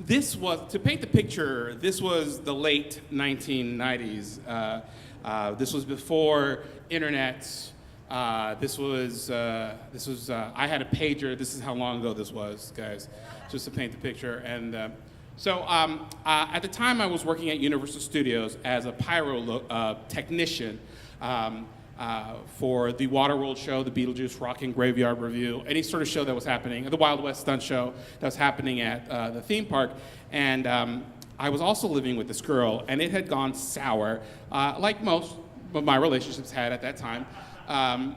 This was, to paint the picture, this was the late 1990s. This was before internet. I had a pager. This is how long ago this was, guys, just to paint the picture. And at the time, I was working at Universal Studios as a pyro technician. For the Waterworld show, the Beetlejuice Rockin' Graveyard Review, any sort of show that was happening, the Wild West stunt show that was happening at the theme park. And I was also living with this girl, and it had gone sour, like most of my relationships had at that time.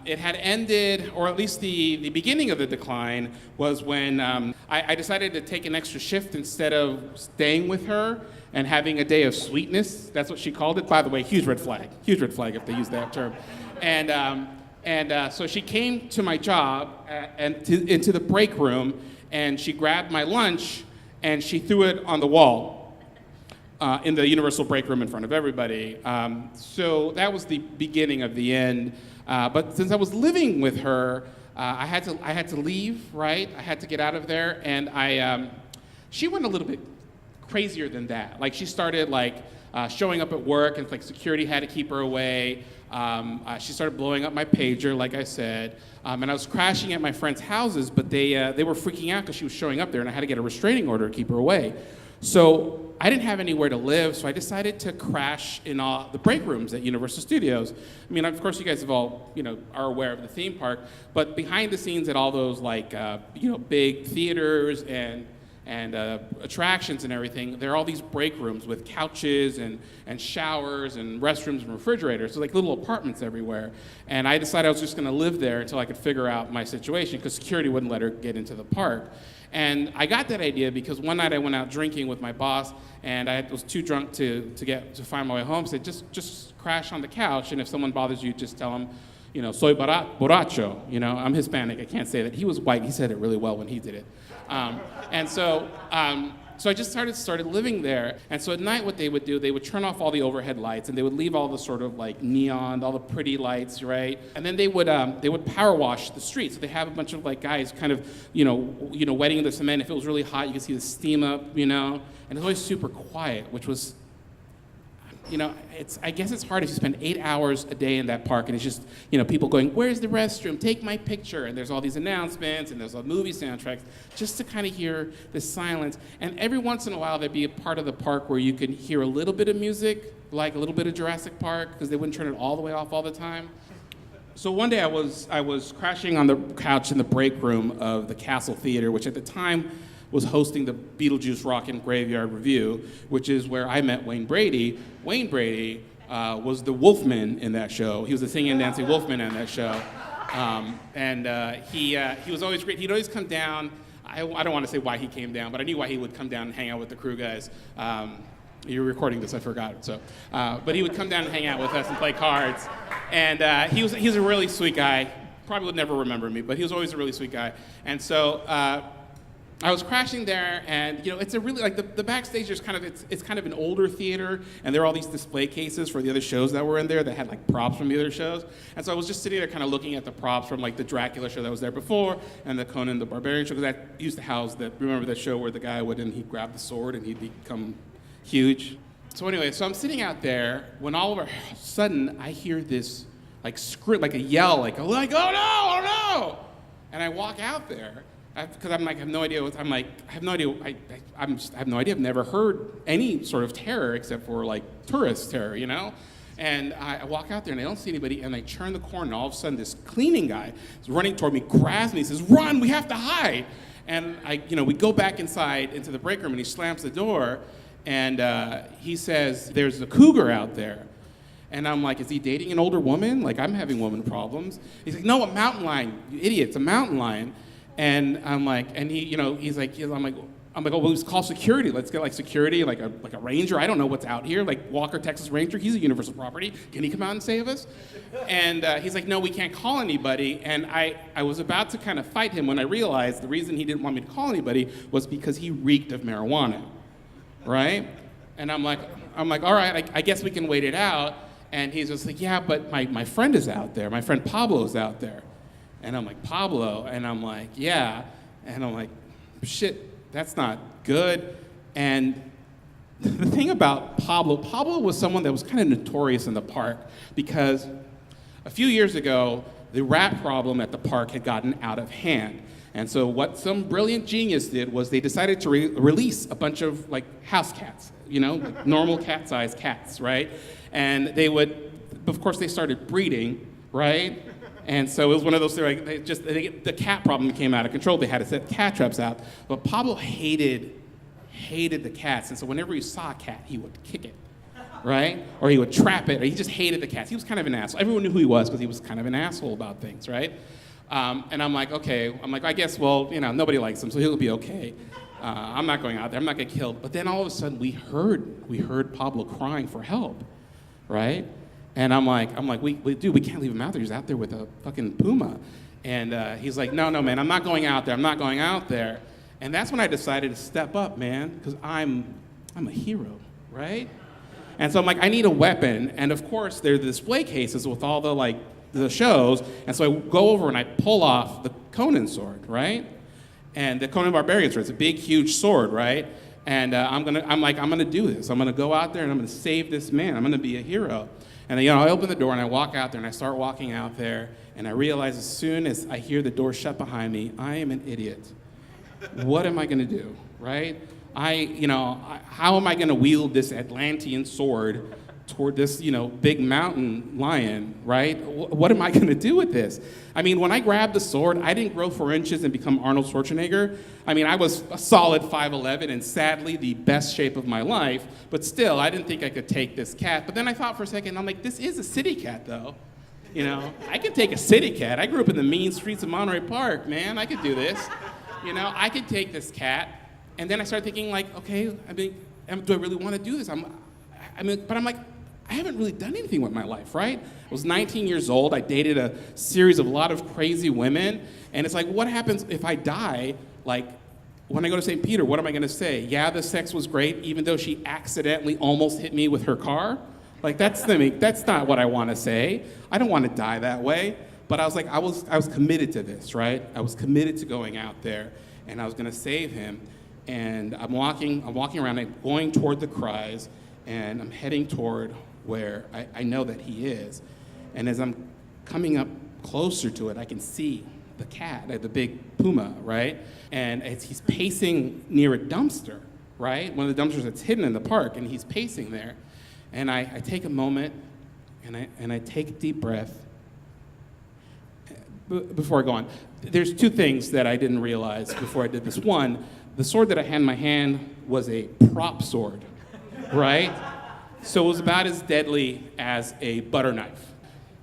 It had ended, or at least the beginning of the decline was when I decided to take an extra shift instead of staying with her and having a day of sweetness. That's what she called it. By the way, huge red flag if they use that term. And so she came to my job into the break room, and she grabbed my lunch and she threw it on the wall in the Universal break room in front of everybody. So that was the beginning of the end. But since I was living with her, I had to leave, right? I had to get out of there, and she went a little bit crazier than that. Like, she started showing up at work, and security had to keep her away. She started blowing up my pager, like I said, and I was crashing at my friends' houses, but they were freaking out because she was showing up there, and I had to get a restraining order to keep her away. So I didn't have anywhere to live, so I decided to crash in the break rooms at Universal Studios. I mean, of course, you guys have all, are aware of the theme park, but behind the scenes at all those big theaters and attractions and everything, there are all these break rooms with couches and showers and restrooms and refrigerators, so little apartments everywhere. And I decided I was just going to live there until I could figure out my situation, because security wouldn't let her get into the park. And I got that idea because one night I went out drinking with my boss, and I was too drunk to find my way home. So just crash on the couch, and if someone bothers you, just tell them, soy borracho. I'm Hispanic. I can't say that. He was white. He said it really well when he did it. So I just started living there. And so at night, what they would do, they would turn off all the overhead lights, and they would leave all the sort of neon, all the pretty lights, right? And then they would power wash the streets. So they have a bunch of guys kind of, wetting the cement. If it was really hot, you could see the steam up, and it's always super quiet, which was, I guess it's hard if you spend 8 hours a day in that park, and it's just, people going, "Where's the restroom? Take my picture." And there's all these announcements, and there's all movie soundtracks, just to kind of hear the silence. And every once in a while, there'd be a part of the park where you could hear a little bit of music, like a little bit of Jurassic Park, because they wouldn't turn it all the way off all the time. So one day I was crashing on the couch in the break room of the Castle Theater, which at the time was hosting the Beetlejuice Rockin' Graveyard Review, which is where I met Wayne Brady. Wayne Brady was the Wolfman in that show. He was the singing and dancing Wolfman in that show. He was always great. He'd always come down. I don't want to say why he came down, but I knew why he would come down and hang out with the crew guys. You were recording this, I forgot. So, but he would come down and hang out with us and play cards. And he's a really sweet guy. Probably would never remember me, but he was always a really sweet guy. And so I was crashing there, and it's a really the backstage. There's it's kind of an older theater, and there are all these display cases for the other shows that were in there that had props from the other shows. And so I was just sitting there, kind of looking at the props from the Dracula show that was there before, and the Conan the Barbarian show, because that used to house that. Remember that show where the guy he'd grab the sword and he'd become huge. So anyway, so I'm sitting out there when all of a sudden I hear this scream, a yell, oh no, oh no! And I walk out there. Because I have no idea I have no idea. I have no idea. I've never heard any sort of terror except for tourist terror, And I walk out there and I don't see anybody. And I turn the corner, and all of a sudden this cleaning guy is running toward me, grabs me, says, "Run! We have to hide!" And we go back inside into the break room, and he slams the door, and he says, "There's a cougar out there." And I'm like, "Is he dating an older woman? I'm having woman problems." He's like, "No, a mountain lion, you idiot! It's a mountain lion." And I'm like, and he's like, I'm like, oh, well, let's call security. Let's get security, like a ranger. I don't know what's out here, Walker, Texas Ranger. He's a Universal property. Can he come out and save us? And he's like, "No, we can't call anybody." And I was about to kind of fight him when I realized the reason he didn't want me to call anybody was because he reeked of marijuana, right? And I'm like, all right, I guess we can wait it out. And he's just like, "Yeah, but my friend is out there. My friend Pablo's out there." And I'm like, "Pablo?" And I'm like, "Yeah." And I'm like, "Shit, that's not good." And the thing about Pablo was someone that was kind of notorious in the park because a few years ago, the rat problem at the park had gotten out of hand. And so what some brilliant genius did was they decided to release a bunch of like house cats, like normal cat-sized cats, right? And they would, of course, they started breeding, right? And so it was one of those things, like, the cat problem came out of control. They had to set cat traps out. But Pablo hated the cats. And so whenever he saw a cat, he would kick it, right? Or he would trap it, or he just hated the cats. He was kind of an asshole. Everyone knew who he was because he was kind of an asshole about things, right? And I'm like, okay. I guess, well, nobody likes him, so he'll be okay. I'm not going out there. I'm not getting killed. But then all of a sudden, we heard Pablo crying for help, right? And I'm like, dude, we can't leave him out there. He's out there with a fucking puma. And he's like, no, man, I'm not going out there. I'm not going out there. And that's when I decided to step up, man, because I'm a hero, right? And so I'm like, I need a weapon. And of course, there are the display cases with all the shows. And so I go over and I pull off the Conan sword, right? And the Conan Barbarian sword. It's a big, huge sword, right? And I'm gonna do this. I'm gonna go out there and I'm gonna save this man. I'm gonna be a hero. And I open the door and I walk out there and I start walking out there and I realize as soon as I hear the door shut behind me, I am an idiot. What am I gonna do, right? How am I gonna wield this Atlantean sword toward this, big mountain lion, right? What am I gonna do with this? When I grabbed the sword, I didn't grow 4 inches and become Arnold Schwarzenegger. I was a solid 5'11" and sadly the best shape of my life, but still, I didn't think I could take this cat. But then I thought for a second, I'm like, this is a city cat though. I could take a city cat. I grew up in the mean streets of Monterey Park, man. I could do this. I could take this cat. And then I started thinking like, okay, do I really want to do this? But I'm like, I haven't really done anything with my life, right? I was 19 years old. I dated a series of a lot of crazy women. And it's like, what happens if I die? Like, when I go to St. Peter, what am I going to say? Yeah, the sex was great, even though she accidentally almost hit me with her car? Like, that's not what I want to say. I don't want to die that way. But I was like, I was committed to this, right? I was committed to going out there, and I was going to save him. And I'm walking around, I'm going toward the cries, and I'm heading toward where I know that he is. And as I'm coming up closer to it, I can see the cat, the big puma, right? And he's pacing near a dumpster, right? One of the dumpsters that's hidden in the park, and he's pacing there. And I take a moment, and I take a deep breath. Before I go on, there's 2 things that I didn't realize before I did this. One, the sword that I had in my hand was a prop sword, right? So it was about as deadly as a butter knife.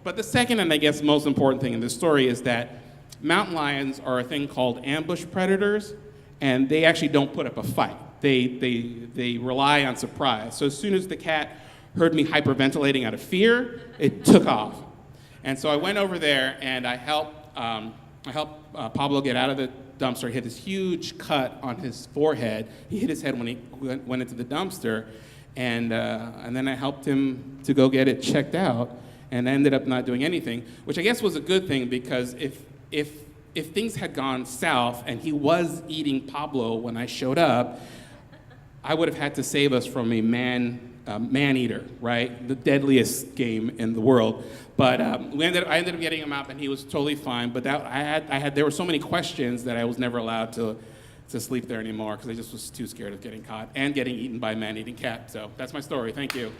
But the second, and I guess most important thing in this story is that mountain lions are a thing called ambush predators, and they actually don't put up a fight. They rely on surprise. So as soon as the cat heard me hyperventilating out of fear, it took off. And so I went over there and I helped Pablo get out of the dumpster. He had this huge cut on his forehead. He hit his head when he went into the dumpster. And then I helped him to go get it checked out, and I ended up not doing anything, which I guess was a good thing because if things had gone south and he was eating Pablo when I showed up, I would have had to save us from a man-eater, right? The deadliest game in the world. But I ended up getting him out, and he was totally fine. But there were so many questions that I was never allowed to sleep there anymore because I just was too scared of getting caught and getting eaten by a man-eating cat. So that's my story. Thank you.